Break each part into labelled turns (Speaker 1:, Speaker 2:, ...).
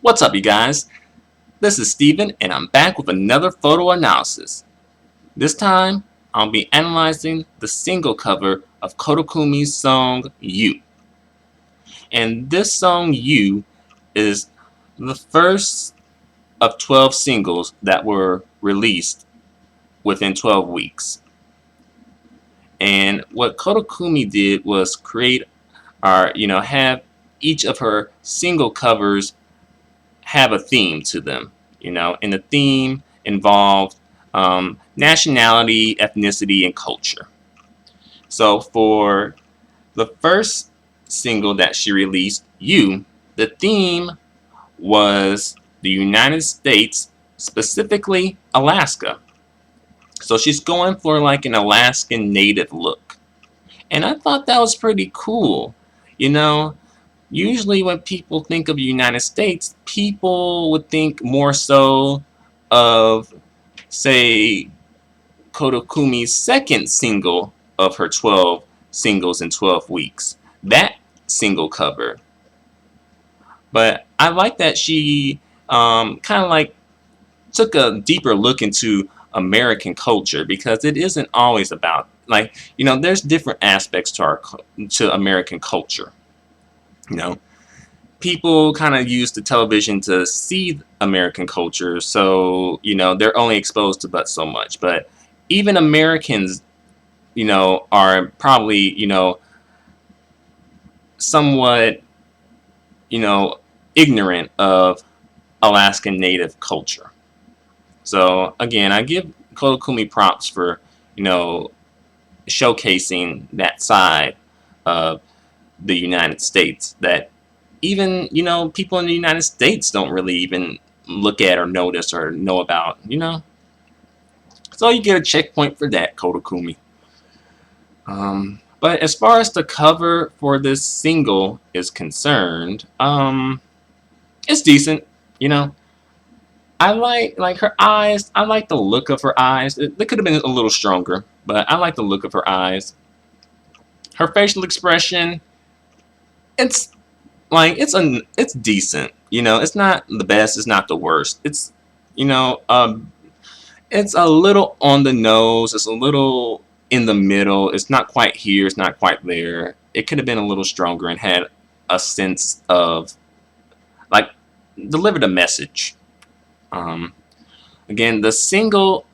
Speaker 1: What's up, you guys? This is Steven, and I'm back with another photo analysis. This time, I'll be analyzing the single cover of Koda Kumi's song, You. And this song, You, is the first of 12 singles that were released within 12 weeks. And what Koda Kumi did was create have each of her single covers have a theme to them, and the theme involved nationality, ethnicity, and culture. So for the first single that she released, You, the theme was the United States, specifically Alaska. So she's going for like an Alaskan native look. And I thought that was pretty cool. You know, Usually when people think of the United States, people would think more so of, say, Koda Kumi's second single of her 12 singles in 12 weeks. That single cover. But I like that she kind of like took a deeper look into American culture, because it isn't always about, there's different aspects to American culture. You know, People kind of use the television to see American culture, so they're only exposed to but so much. But even Americans, are probably somewhat ignorant of Alaskan Native culture. So again, I give Koda Kumi props for showcasing that side of the United States that even people in the United States don't really even look at or notice or know about. So you get a checkpoint for that, Koda Kumi. But as far as the cover for this single is concerned, it's decent. I like her eyes. I like the look of her eyes. They could have been a little stronger, but I like the look of her eyes. Her facial expression, it's it's decent. It's not the best. It's not the worst. It's a little on the nose. It's a little in the middle. It's not quite here. It's not quite there. It could have been a little stronger and had a sense of like delivered a message. Again, the single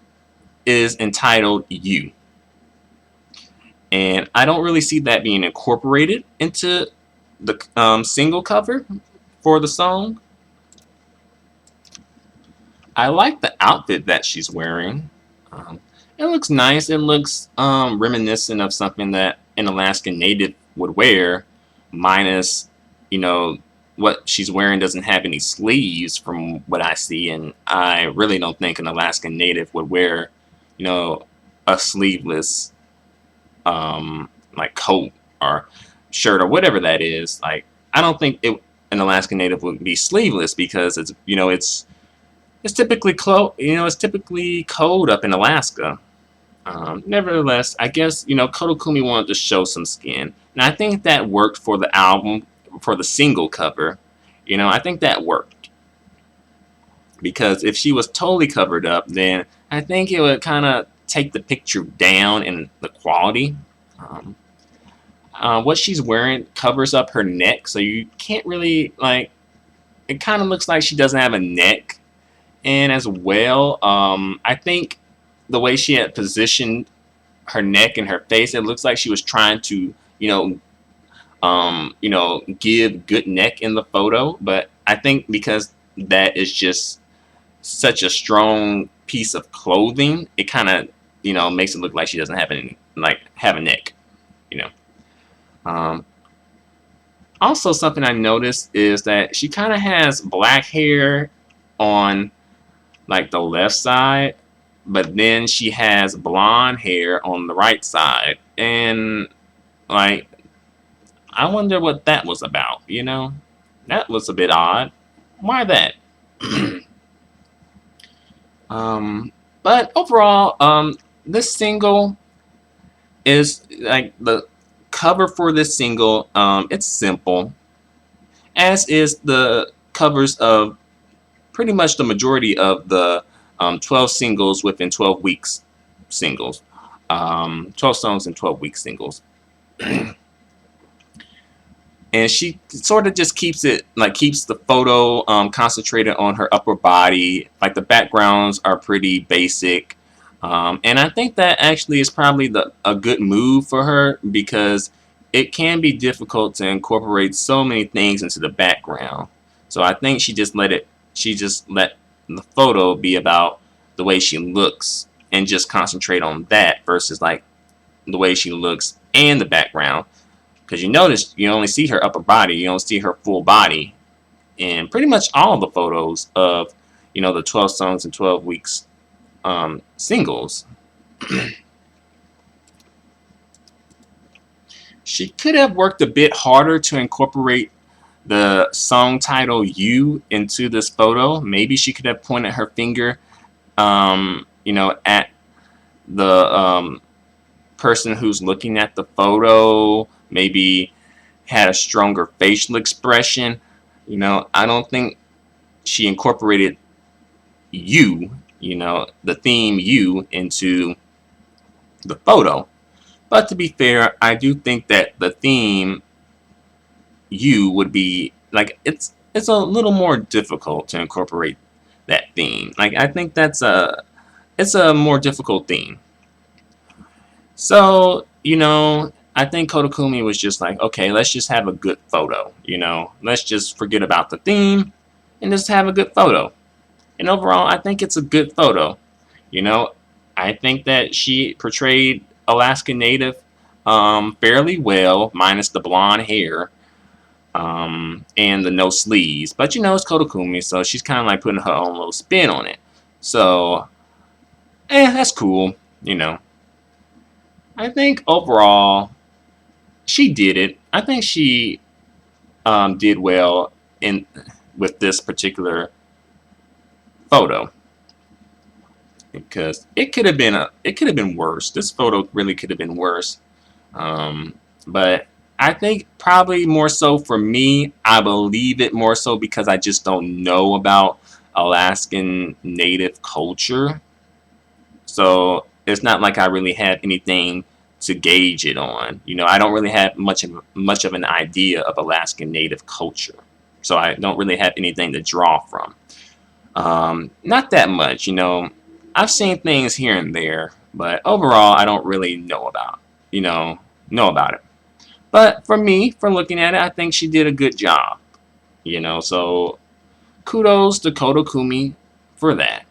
Speaker 1: is entitled You. And I don't really see that being incorporated into the single cover for the song. I like the outfit that she's wearing. It looks nice. It looks reminiscent of something that an Alaskan Native would wear, minus, what she's wearing doesn't have any sleeves from what I see, and I really don't think an Alaskan Native would wear, a sleeveless coat or shirt or whatever that is. I don't think an Alaskan Native would be sleeveless, because it's typically it's typically cold up in Alaska. Nevertheless, I guess Koda Kumi wanted to show some skin, and I think that worked for the album, for the single cover. I think that worked, because if she was totally covered up, then I think it would kind of take the picture down in the quality. What she's wearing covers up her neck, so you can't really it kind of looks like she doesn't have a neck. And as well, I think the way she had positioned her neck and her face, it looks like she was trying to give good neck in the photo. But I think because that is just such a strong piece of clothing, it kind of makes it look like she doesn't have have a neck. Also, something I noticed is that she kind of has black hair on the left side, but then she has blonde hair on the right side, and I wonder what that was about. That was a bit odd. Why that? But overall, this single is the cover for this single. It's simple, as is the covers of pretty much the majority of the 12 singles within 12 weeks singles. 12 songs and 12 week singles. And she sort of just keeps the photo concentrated on her upper body. Like the backgrounds are pretty basic. And I think that actually is probably a good move for her, because it can be difficult to incorporate so many things into the background. So I think she just let the photo be about the way she looks and just concentrate on that versus like the way she looks and the background. Because you notice you only see her upper body, you don't see her full body in pretty much all the photos of, the 12 songs and 12 weeks singles. She could have worked a bit harder to incorporate the song title "You" into this photo. Maybe she could have pointed her finger, at the person who's looking at the photo. Maybe had a stronger facial expression. I don't think she incorporated "You," the theme "You" into the photo. But to be fair, I do think that the theme "You" would be like it's a little more difficult to incorporate that theme. Like I think it's a more difficult theme. So, I think Koda Kumi was just like, okay, let's just have a good photo, Let's just forget about the theme and just have a good photo. And overall, I think it's a good photo. I think that she portrayed Alaskan Native fairly well, minus the blonde hair and the no sleeves. But, it's Koda Kumi, so she's kind of like putting her own little spin on it. So, that's cool, I think overall, she did it. I think she did well with this particular photo, because it could have been worse. This photo really could have been worse. But I think probably more so for me, I believe it more so because I just don't know about Alaskan Native culture. So it's not like I really have anything to gauge it on. I don't really have much of an idea of Alaskan Native culture. So I don't really have anything to draw from. Not that much, I've seen things here and there, but overall I don't really know about it. But for me, for looking at it, I think she did a good job. So kudos to Koda Kumi for that.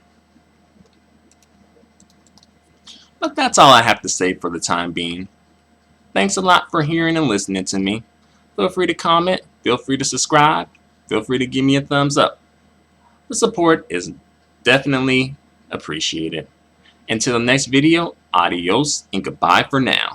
Speaker 1: But that's all I have to say for the time being. Thanks a lot for hearing and listening to me. Feel free to comment, feel free to subscribe, feel free to give me a thumbs up. The support is definitely appreciated. Until the next video, adios and goodbye for now.